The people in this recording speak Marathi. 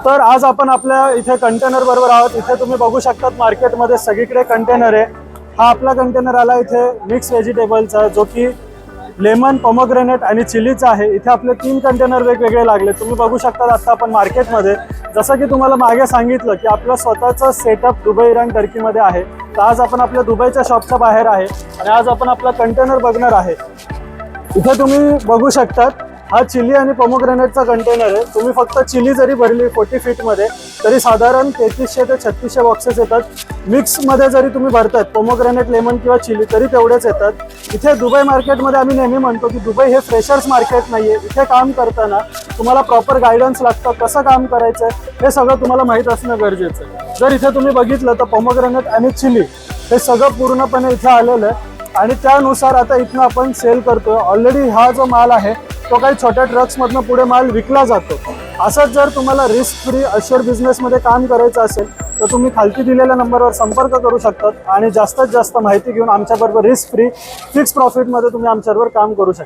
तर आज आपण आपल्या इथे कंटेनर बरोबर आहोत। इथे तुम्ही बघू शकतात मार्केटमध्ये सगळीकडे कंटेनर आहे। हा आपला कंटेनर आला इथे मिक्स व्हेजिटेबलचा, जो की लेमन, पोमोग्रेनेट आणि चिलीचा आहे। इथे आपले 3 कंटेनर वेगवेगळे लागले। तुम्ही बघू शकता आता आपण मार्केटमध्ये, जसं की तुम्हाला मागे सांगितलं की आपलं स्वतःचं सेटअप दुबई, इराण, टर्कीमध्ये आहे। तर आज आपण आपल्या दुबईच्या शॉपच्या बाहेर आहे आणि आज आपण आपला कंटेनर बघणार आहे। इथे तुम्ही बघू शकतात हा चिली आणि पोमोग्रेनेटचा कंटेनर आहे। तुम्ही फक्त चिली जरी भरली 40 फीटमध्ये तरी साधारण 3300 ते 3600 बॉक्सेस येतात। मिक्समध्ये जरी तुम्ही भरतात पोमोग्रेनेट, लेमन किंवा चिली तरी तेवढेच येतात। इथे दुबई मार्केटमध्ये आम्ही नेहमी म्हणतो की दुबई हे फ्रेशर्स मार्केट नाही आहे। इथे काम करताना तुम्हाला प्रॉपर गायडन्स लागतं, कसं काम करायचं हे सगळं तुम्हाला माहीत असणं गरजेचं आहे। जर इथे तुम्ही बघितलं तर पोमोग्रेनेट आणि चिली हे सगळं पूर्णपणे इथे आलेलं आहे आणि त्यानुसार आता इथनं आपण सेल करतोय। ऑलरेडी हा जो माल आहे तो काही छोट्या ट्रक्समधनं पुढे माल विकला जातो। असंच जर तुम्हाला रिस्क फ्री अश्योर बिझनेसमध्ये काम करायचं असेल तर तुम्ही खालती दिलेल्या नंबरवर संपर्क करू शकतात आणि जास्तीत जास्त माहिती घेऊन आमच्याबरोबर रिस्क फ्री फिक्स प्रॉफिटमध्ये तुम्ही आमच्याबरोबर काम करू शकता।